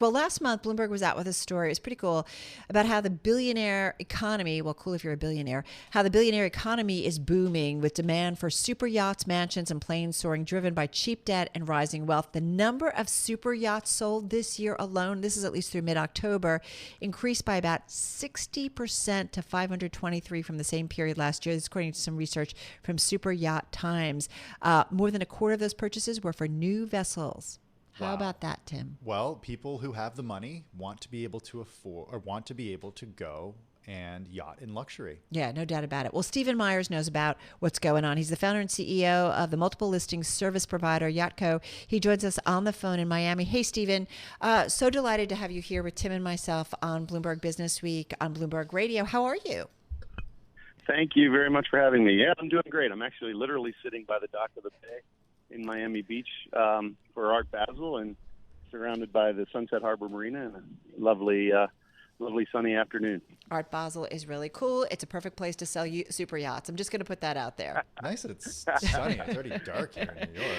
Well, last month, Bloomberg was out with a story. It was pretty cool about how the billionaire economy, well, cool if you're a billionaire, how the billionaire economy is booming with demand for super yachts, mansions, and planes soaring, driven by cheap debt and rising wealth. The number of super yachts sold this year alone, this is at least through mid-October, increased by about 60% to 523 from the same period last year. This is according to some research from Super Yacht Times. More than a quarter of those purchases were for new vessels. How Wow. about that, Tim? Well, people who have the money want to be able to afford or want to be able to go and yacht in luxury. Yeah, no doubt about it. Well, Stephen Myers knows about what's going on. He's the founder and CEO of the multiple listings service provider YATCO. He joins us on the phone in Miami. Hey, Stephen. So delighted to have you here with Tim and myself on Bloomberg Businessweek on Bloomberg Radio. How are you? Thank you very much for having me. Yeah, I'm doing great. I'm actually literally sitting by the dock of the bay in Miami Beach for Art Basel and surrounded by the Sunset Harbor Marina and a lovely sunny afternoon. Art Basel is really cool. It's a perfect place to sell you super yachts. I'm just going to put that out there. Nice that it's sunny. It's already dark here in New York.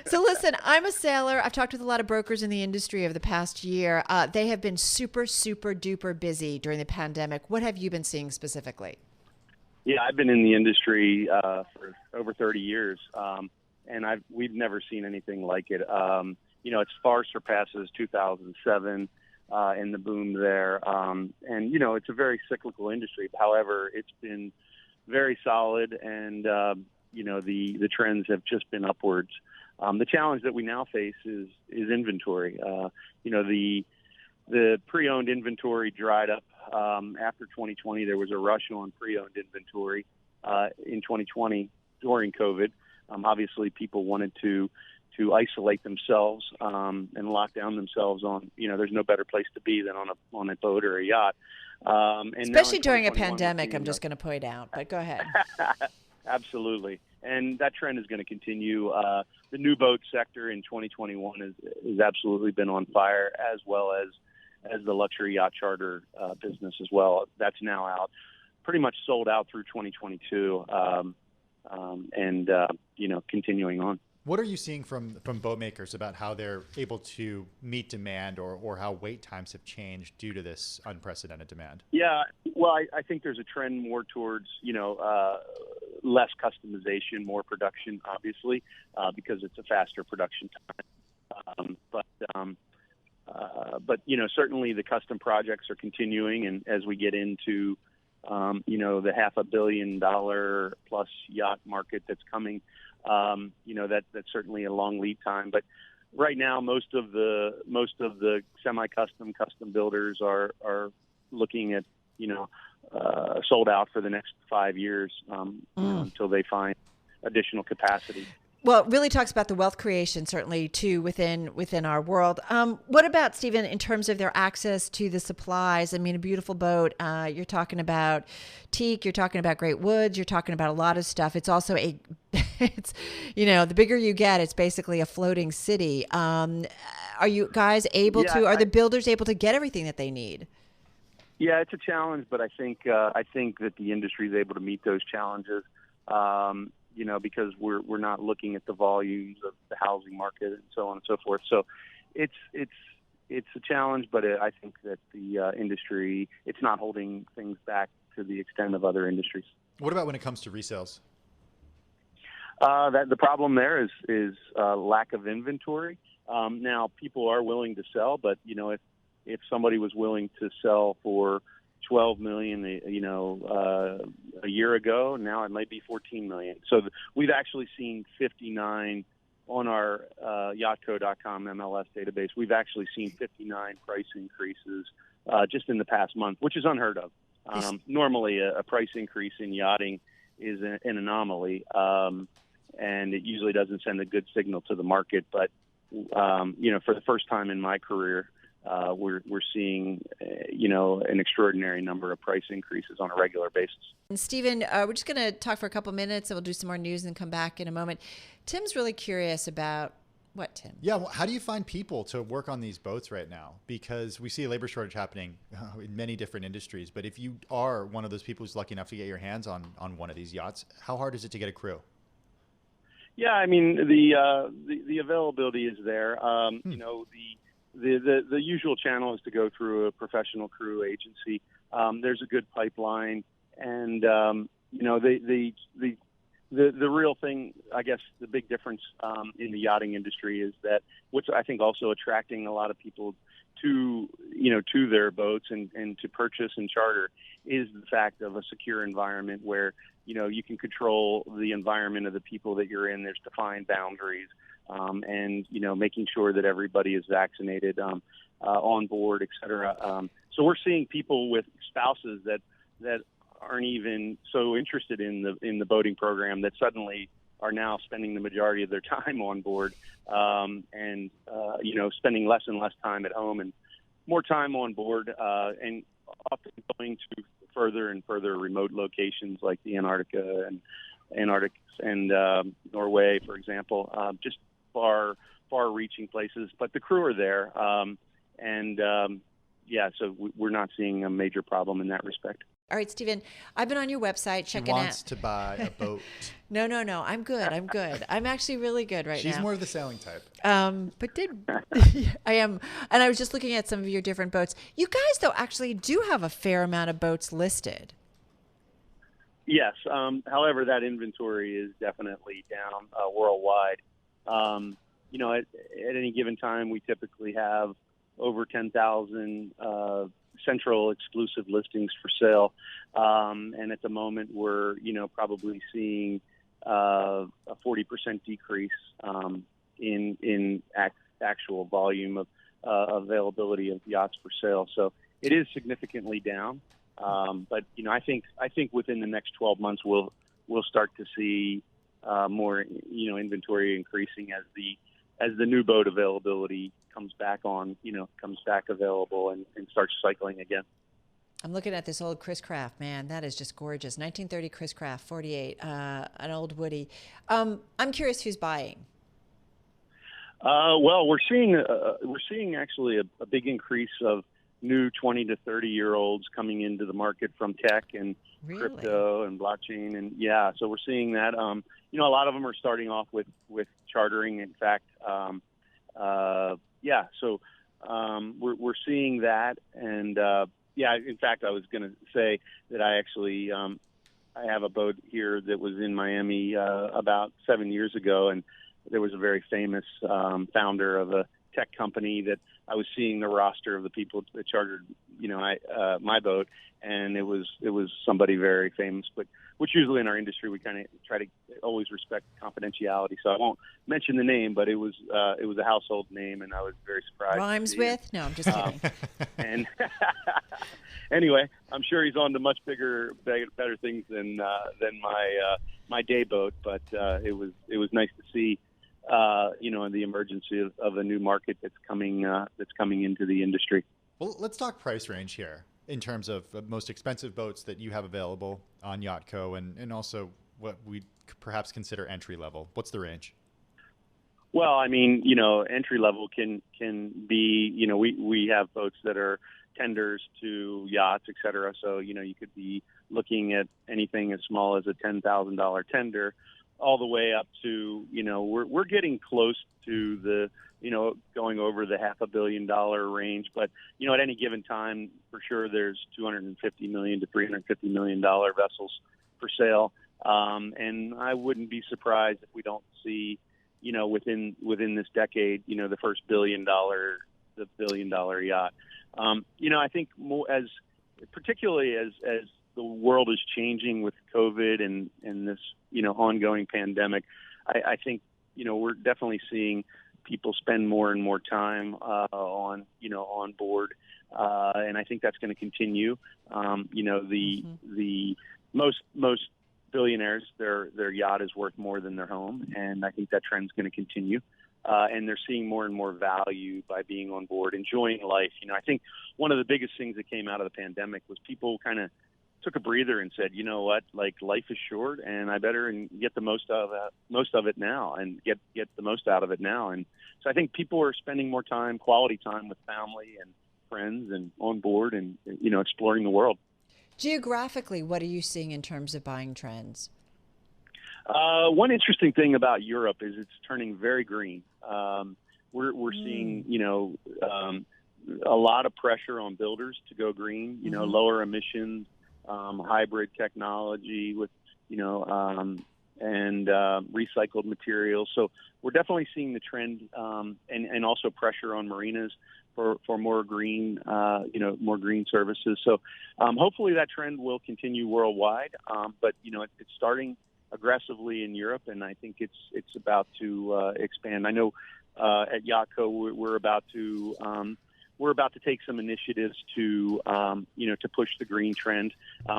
So listen, I'm a sailor. I've talked with a lot of brokers in the industry over the past year. They have been super, super duper busy during the pandemic. What have you been seeing specifically? Yeah, I've been in the industry for over 30 years. And we've never seen anything like it. It far surpasses 2007 and the boom there. And it's a very cyclical industry. However, it's been very solid, and the trends have just been upwards. The challenge that we now face is inventory. The pre-owned inventory dried up after 2020. There was a rush on pre-owned inventory in 2020 during COVID. Obviously, people wanted to isolate themselves and lock down themselves on. There's no better place to be than on a boat or a yacht. Especially during a pandemic, I'm just going to point out. But go ahead. Absolutely, and that trend is going to continue. The new boat sector in 2021 has absolutely been on fire, as well as the luxury yacht charter business as well. That's now out, pretty much sold out through 2022. Continuing on. What are you seeing from boat makers about how they're able to meet demand or how wait times have changed due to this unprecedented demand? Yeah, well, I think there's a trend more towards, less customization, more production, obviously, because it's a faster production time. But certainly the custom projects are continuing, and as we get into the $500 million plus yacht market that's coming, that's certainly a long lead time. But right now, most of the semi-custom custom builders are looking at sold out for the next 5 years until they find additional capacity. Well, it really talks about the wealth creation, certainly, too, within our world. What about, Stephen, in terms of their access to the supplies? I mean, a beautiful boat, you're talking about teak, you're talking about great woods, you're talking about a lot of stuff. It's also the bigger you get, it's basically a floating city. Are you guys able are the builders able to get everything that they need? Yeah, it's a challenge, but I think that the industry is able to meet those challenges. Because we're not looking at the volumes of the housing market and so on and so forth. So it's a challenge, but I think that the industry, it's not holding things back to the extent of other industries. What about when it comes to resales? That the problem there is lack of inventory. Now people are willing to sell, but if somebody was willing to sell for $12 million, a year ago, now it might be $14 million. So we've actually seen 59 on our yachtco.com MLS database. We've actually seen 59 price increases just in the past month, which is unheard of. Normally, a price increase in yachting is an anomaly, and it usually doesn't send a good signal to the market. But for the first time in my career, we're seeing, an extraordinary number of price increases on a regular basis. And Stephen, we're just going to talk for a couple minutes, and we'll do some more news and come back in a moment. Tim's really curious about what, Tim? Yeah, well, how do you find people to work on these boats right now? Because we see a labor shortage happening in many different industries. But if you are one of those people who's lucky enough to get your hands on one of these yachts, how hard is it to get a crew? Yeah, I mean, the availability is there. the usual channel is to go through a professional crew agency. There's a good pipeline, and the real thing, I guess, the big difference in the yachting industry is that what's I think also attracting a lot of people to their boats and to purchase and charter is the fact of a secure environment where you can control the environment of the people that you're in. There's defined boundaries, and making sure that everybody is vaccinated on board, et cetera. So we're seeing people with spouses that aren't even so interested in the boating program that suddenly are now spending the majority of their time on board, and spending less and less time at home and more time on board, and often going to further and further remote locations like the Antarctica and Norway, for example, just far-reaching places. But the crew are there, so we're not seeing a major problem in that respect. All right, Stephen, I've been on your website checking out. She wants to buy a boat. No. I'm good. I'm actually really good right now. She's more of the sailing type. I am. And I was just looking at some of your different boats. You guys, though, actually do have a fair amount of boats listed. Yes. However, that inventory is definitely down worldwide. At any given time, we typically have over 10,000 central exclusive listings for sale. And at the moment, we're, probably seeing a 40% decrease in actual volume of availability of yachts for sale. So it is significantly down. But I think within the next 12 months, we'll start to see more, inventory increasing as the new boat availability comes back available and starts cycling again. I'm looking at this old Chris Craft, man. That is just gorgeous. 1930 Chris Craft, 48, an old Woody. I'm curious who's buying. Well, we're seeing actually a big increase of new 20 to 30-year-olds coming into the market from tech and crypto and blockchain, and so we're seeing that. A lot of them are starting off with chartering. In fact, so we're seeing that, and in fact, I was going to say that I actually I have a boat here that was in Miami about 7 years ago, and there was a very famous founder of a tech company that I was seeing the roster of the people that chartered, my boat, and it was somebody very famous, but which usually in our industry we kind of try to always respect confidentiality. So I won't mention the name, but it was a household name, and I was very surprised. Rhymes with? No, I'm just kidding. And anyway, I'm sure he's on to much better things than my day boat, but it was nice to see. The emergence of a new market that's coming into the industry. Well, let's talk price range here in terms of the most expensive boats that you have available on YATCO, and also what we perhaps consider entry level. What's the range? Well, I mean, entry level can be, we have boats that are tenders to yachts, et cetera. So, you could be looking at anything as small as a $10,000 tender, all the way up to, we're getting close to the, going over the $500 million range. But, at any given time, for sure, there's $250 million to $350 million vessels for sale. And I wouldn't be surprised if we don't see, within this decade, the first $1 billion yacht. I think more particularly as the world is changing with COVID and this, ongoing pandemic, I think, we're definitely seeing people spend more and more time on board, and I think that's going to continue. The most billionaires, their yacht is worth more than their home, and I think that trend's going to continue. And they're seeing more and more value by being on board, enjoying life. I think one of the biggest things that came out of the pandemic was people kind of took a breather and said, you know what, like life is short, and I better get the most of it now, and get the most out of it now. And so I think people are spending more time, quality time with family and friends, and on board, and exploring the world. Geographically, what are you seeing in terms of buying trends? One interesting thing about Europe is it's turning very green. we're seeing, a lot of pressure on builders to go green, lower emissions, hybrid technology with, and recycled materials. So we're definitely seeing the trend, and also pressure on marinas for more green, more green services. So hopefully that trend will continue worldwide. But it's starting aggressively in Europe, and I think it's about to expand. I know at YATCO we're about to take some initiatives to push the green trend.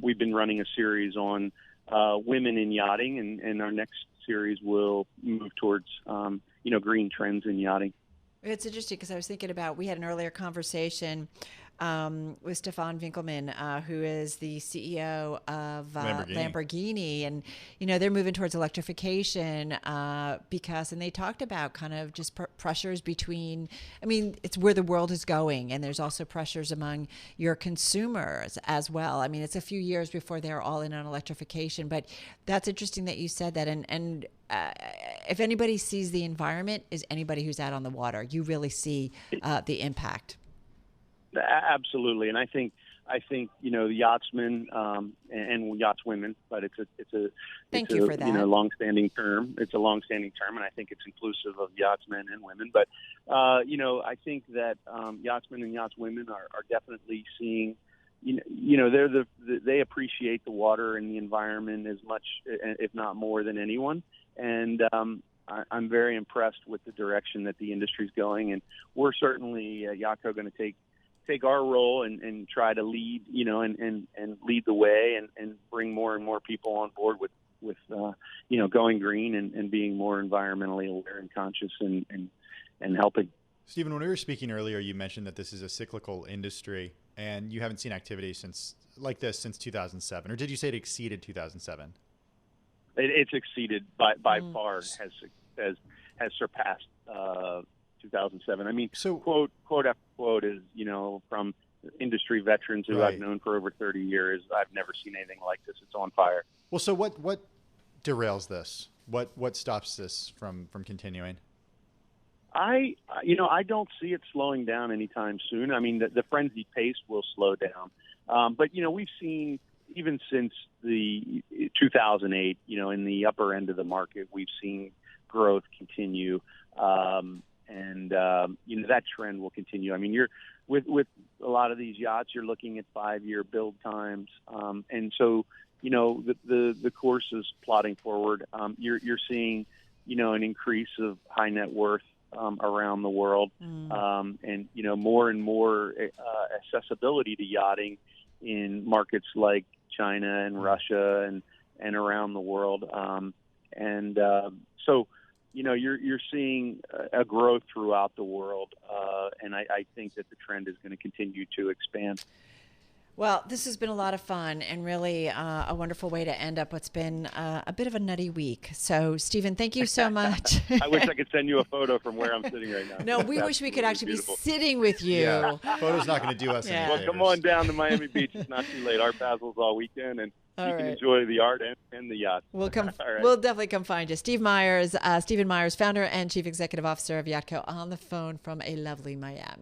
We've been running a series on women in yachting, and our next series will move towards green trends in yachting. It's interesting because I was thinking about, we had an earlier conversation with Stefan Winkelmann, who is the CEO of Lamborghini. And, they're moving towards electrification and they talked about kind of just pressures between, it's where the world is going. And there's also pressures among your consumers as well. It's a few years before they're all in on electrification, but that's interesting that you said that. And if anybody sees the environment, is anybody who's out on the water. You really see the impact. Absolutely, and I think the yachtsmen and yachtswomen, but it's a long-standing term. It's a long-standing term, and I think it's inclusive of yachtsmen and women. But I think that yachtsmen and yachtswomen are definitely seeing. They appreciate the water and the environment as much, if not more, than anyone. And I'm very impressed with the direction that the industry's going, and we're certainly YATCO going to take our role and try to lead, and lead the way and bring more and more people on board with going green and being more environmentally aware and conscious and helping. Stephen, when we were speaking earlier, you mentioned that this is a cyclical industry and you haven't seen activity since 2007, or did you say it exceeded 2007? It's exceeded by far, has surpassed 2007. So quote after quote is, from industry veterans who I've known for over 30 years. I've never seen anything like this. It's on fire. Well, so what derails this? What stops this from continuing? I don't see it slowing down anytime soon. The frenzied pace will slow down. But, we've seen, even since the 2008, in the upper end of the market, we've seen growth continue. That trend will continue. You're with a lot of these yachts, you're looking at 5-year build times. And so, the course is plotting forward. You're seeing, an increase of high net worth around the world, and more and more accessibility to yachting in markets like China and Russia and around the world, so you're seeing a growth throughout the world, and I think that the trend is going to continue to expand. Well, this has been a lot of fun and really a wonderful way to end up what's been a bit of a nutty week. So, Stephen, thank you so much. I wish I could send you a photo from where I'm sitting right now. No, we wish we could actually be sitting with you. Yeah. Photo's not going to do us any favors. Well, come on down to Miami Beach. It's not too late. Art Basil's all weekend, and you can enjoy the art and the yacht. We'll We'll definitely come find you. Stephen Myers, founder and chief executive officer of YATCO, on the phone from a lovely Miami.